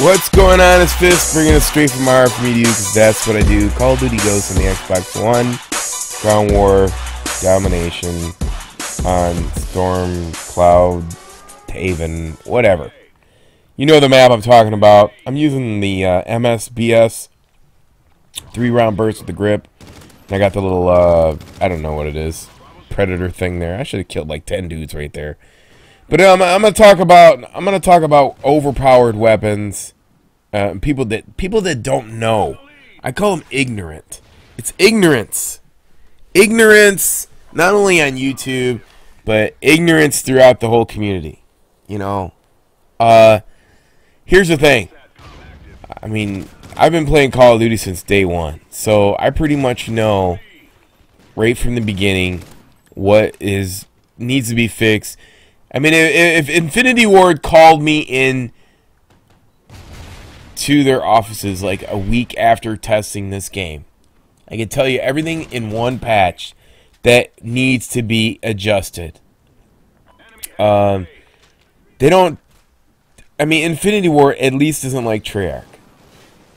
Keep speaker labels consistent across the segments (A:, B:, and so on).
A: What's going on? It's Fist, bringing it straight from our for me to you, because that's what I do. Call of Duty Ghosts on the Xbox One, Ground War, Domination, on Storm, Cloud, Haven, whatever. You know the map I'm talking about. I'm using the MSBS 3-round burst with the grip. And I got the little, I don't know what it is, Predator thing there. I should have killed like 10 dudes right there. But I'm gonna talk about overpowered weapons, people that don't know. I call them ignorant. It's ignorance, not only on YouTube, but ignorance throughout the whole community. You know, here's the thing. I mean, I've been playing Call of Duty since day one, so I pretty much know right from the beginning what needs to be fixed. I mean, if Infinity Ward called me in to their offices like a week after testing this game, I can tell you everything in one patch that needs to be adjusted. They don't... I mean, Infinity Ward at least isn't like Treyarch.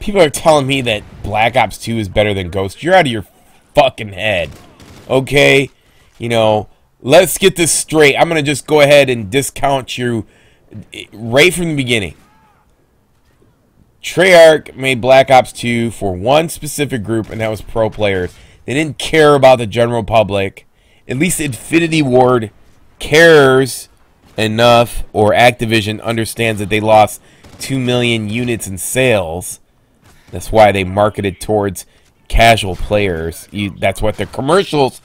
A: People are telling me that Black Ops 2 is better than Ghost. You're out of your fucking head. Okay? You know... Let's get this straight. I'm going to just go ahead and discount you right from the beginning. Treyarch made Black Ops 2 for one specific group, and that was pro players. They didn't care about the general public. At least Infinity Ward cares enough, or Activision understands that they lost 2 million units in sales. That's why they marketed towards casual players. That's what the commercials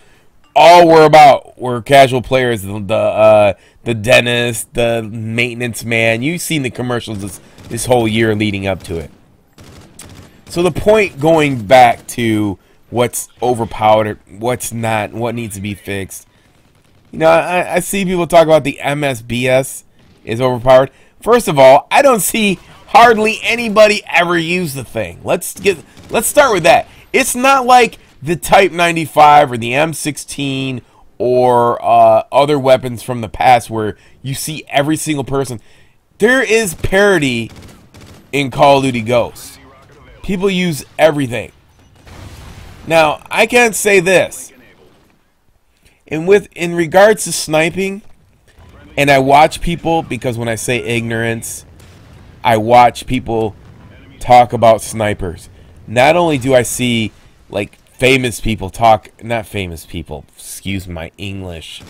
A: all were about, were casual players, the dentist, the maintenance man. You've seen the commercials this whole year leading up to it. So the point, going back to what's overpowered, what's not, what needs to be fixed. You know, I see people talk about the MSBS is overpowered. First of all, I don't see hardly anybody ever use the thing. Let's start with that. It's not like the Type 95 or the M16 or other weapons from the past where you see every single person. There is parity in Call of Duty Ghosts. People use everything. Now, I can't say this. In regards to sniping, and I watch people, because when I say ignorance, I watch people talk about snipers. Not only do I see, like, famous people talk, not famous people, excuse my English,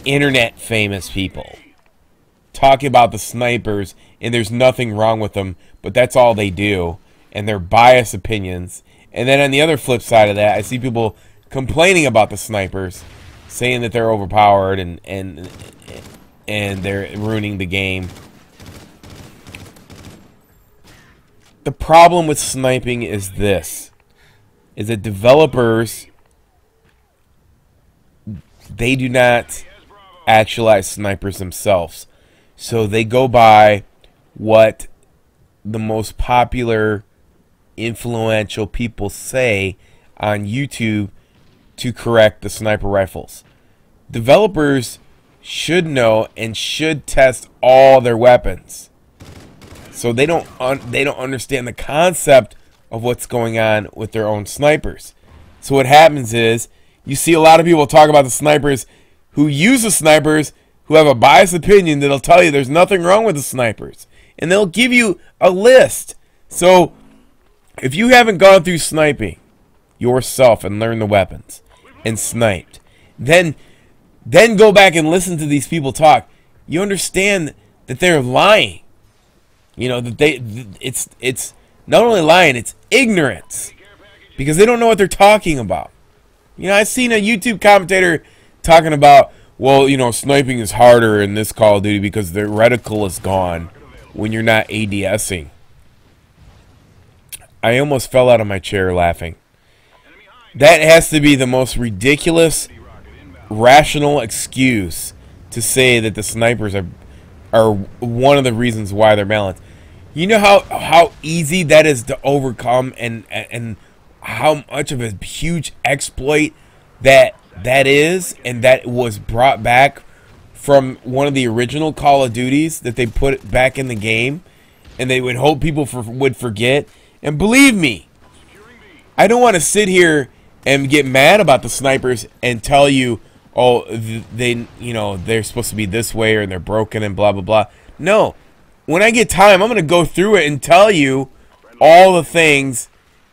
A: internet famous people talking about the snipers, and there's nothing wrong with them, but that's all they do, and they're biased opinions. And then on the other flip side of that, I see people complaining about the snipers, saying that they're overpowered and they're ruining the game. The problem with sniping is this. Is that developers, they do not actualize snipers themselves. So they go by what the most popular, influential people say on YouTube to correct the sniper rifles. Developers should know and should test all their weapons. So they don't understand the concept of what's going on with their own snipers. So what happens is, you see a lot of people talk about the snipers who use the snipers, who have a biased opinion that'll tell you there's nothing wrong with the snipers. And they'll give you a list. So, if you haven't gone through sniping yourself and learned the weapons, and sniped, then go back and listen to these people talk, you understand that they're lying. You know, that it's not only lying, it's ignorance. Because they don't know what they're talking about. You know, I've seen a YouTube commentator talking about, well, you know, sniping is harder in this Call of Duty because the reticle is gone when you're not ADSing. I almost fell out of my chair laughing. That has to be the most ridiculous, rational excuse to say that the snipers are one of the reasons why they're balanced. You know how easy that is to overcome, and how much of a huge exploit that is, and that was brought back from one of the original Call of Duties that they put back in the game. and they would hope people would forget. And believe me, I don't want to sit here and get mad about the snipers and tell you, oh, they're supposed to be this way or they're broken and blah blah blah. No, when I get time, I'm gonna go through it and tell you all the things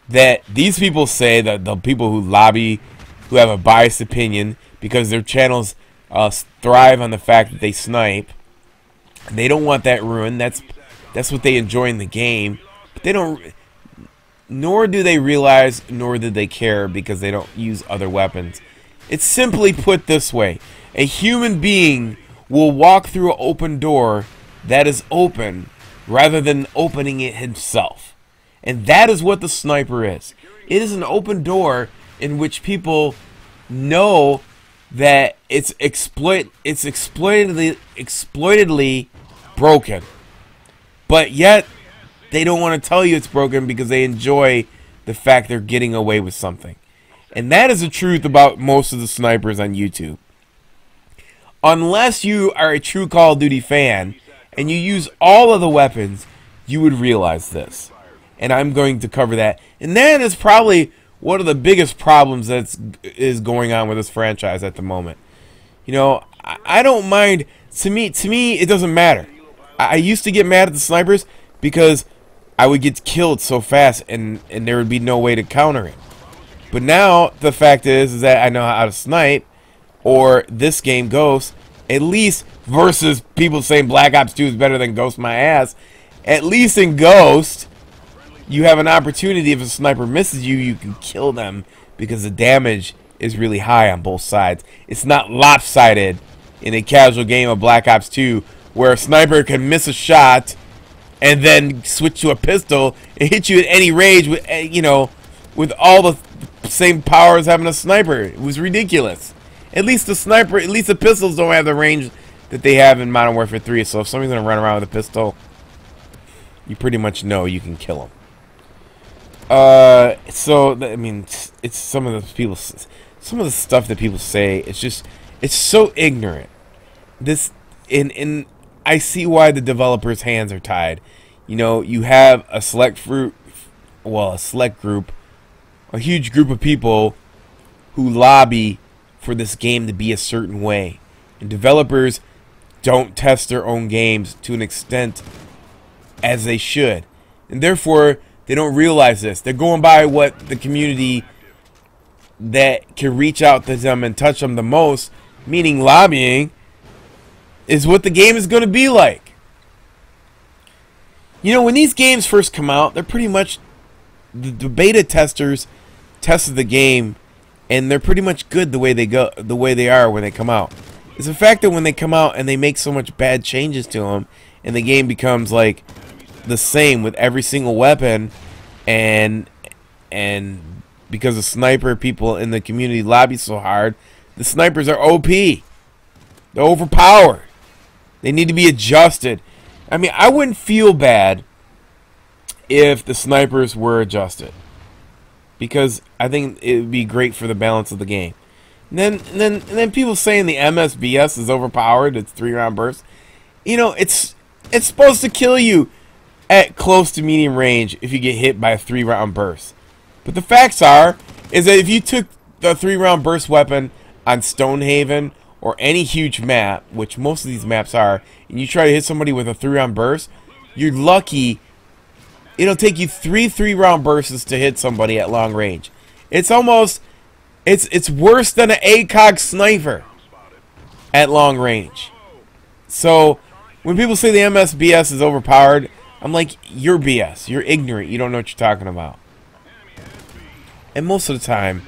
A: that these people say, that the people who lobby, who have a biased opinion because their channels thrive on the fact that they snipe. They don't want that ruined. That's what they enjoy in the game. But they don't. Nor do they realize, nor do they care, because they don't use other weapons. It's simply put this way: a human being will walk through an open door that is open rather than opening it himself. And that is what the sniper is. It is an open door in which people know that it's exploitedly broken. But yet they don't want to tell you it's broken because they enjoy the fact they're getting away with something. And that is the truth about most of the snipers on YouTube. Unless you are a true Call of Duty fan and you use all of the weapons, you would realize this. And I'm going to cover that. And that is probably one of the biggest problems that is going on with this franchise at the moment. You know, I don't mind. To me, it doesn't matter. I used to get mad at the snipers because I would get killed so fast and there would be no way to counter it. But now the fact is that I know how to snipe, or this game Ghost, at least versus people saying Black Ops 2 is better than Ghost my ass. At least in Ghost, you have an opportunity. If a sniper misses you, you can kill them because the damage is really high on both sides. It's not lopsided in a casual game of Black Ops 2 where a sniper can miss a shot and then switch to a pistol and hit you at any range with, with all the same power as having a sniper. It was ridiculous. At least the pistols don't have the range that they have in Modern Warfare 3. So if somebody's gonna run around with a pistol, you pretty much know you can kill them. I mean, it's some of the stuff that people say. It's so ignorant. I see why the developers' hands are tied. You know, you have a select group, a huge group of people who lobby for this game to be a certain way, and developers don't test their own games to an extent as they should, and therefore they don't realize this. They're going by what the community that can reach out to them and touch them the most, meaning lobbying, is what the game is going to be like. You know, when these games first come out, they're pretty much the beta testers tested the game, and they're pretty much good the way they are when they come out. It's the fact that when they come out and they make so much bad changes to them, and the game becomes like the same with every single weapon, and because the sniper people in the community lobby so hard, the snipers are OP. They're overpowered. They need to be adjusted. I mean, I wouldn't feel bad if the snipers were adjusted, because I think it would be great for the balance of the game. And then people saying the MSBS is overpowered. It's 3-round bursts. You know, it's supposed to kill you at close to medium range if you get hit by a 3-round burst. But the facts is that if you took the 3-round burst weapon on Stonehaven or any huge map, which most of these maps are, and you try to hit somebody with a 3-round burst, you're lucky. It'll take you 3-round bursts to hit somebody at long range. It's almost, it's worse than an ACOG sniper at long range. So when people say the MSBS is overpowered, I'm like, you're BS. You're ignorant. You don't know what you're talking about. And most of the time,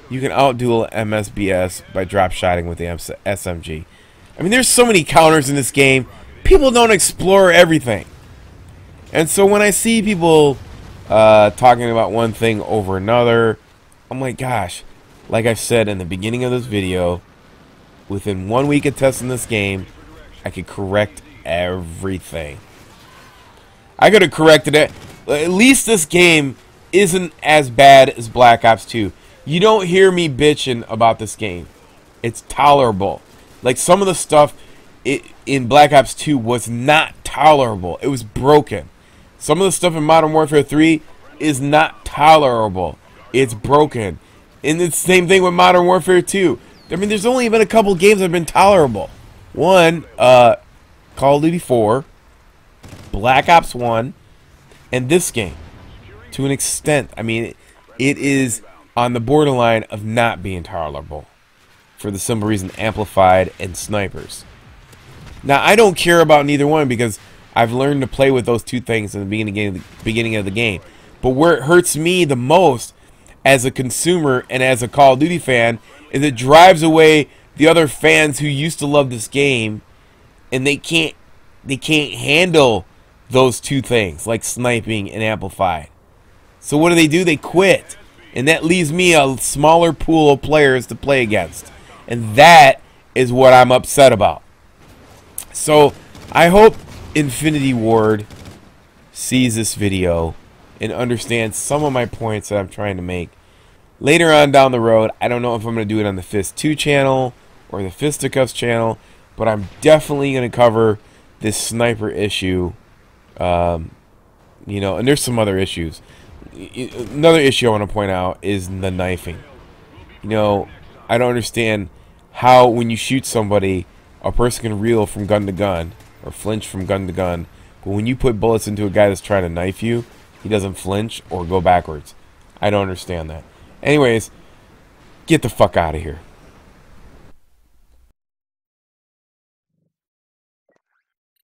A: you can outduel MSBS by drop shotting with the SMG. I mean, there's so many counters in this game. People don't explore everything. And so when I see people talking about one thing over another, I'm like, gosh, like I said in the beginning of this video, within 1 week of testing this game, I could correct everything. I could have corrected it. At least this game isn't as bad as Black Ops 2. You don't hear me bitching about this game. It's tolerable. Like, some of the stuff in Black Ops 2 was not tolerable. It was broken. Some of the stuff in Modern Warfare 3 is not tolerable. It's broken. And it's the same thing with Modern Warfare 2. I mean, there's only been a couple games that have been tolerable. One, Call of Duty 4, Black Ops 1, and this game. To an extent, I mean, it is on the borderline of not being tolerable. For the simple reason, Amplified and Snipers. Now, I don't care about neither one because I've learned to play with those two things in the beginning of the game. But where it hurts me the most as a consumer and as a Call of Duty fan is it drives away the other fans who used to love this game, and they can't handle those two things like sniping and Amplified. So what do? They quit. And that leaves me a smaller pool of players to play against. And that is what I'm upset about. So I hope Infinity Ward sees this video and understands some of my points that I'm trying to make. Later on down the road, I don't know if I'm going to do it on the Fist 2 channel or the Fisticuffs channel, but I'm definitely going to cover this sniper issue. You know, and there's some other issues. Another issue I want to point out is the knifing. You know, I don't understand how when you shoot somebody, a person can reel from gun to gun or flinch from gun to gun, but when you put bullets into a guy that's trying to knife you, he doesn't flinch or go backwards. I don't understand that. Anyways, get the fuck out of here.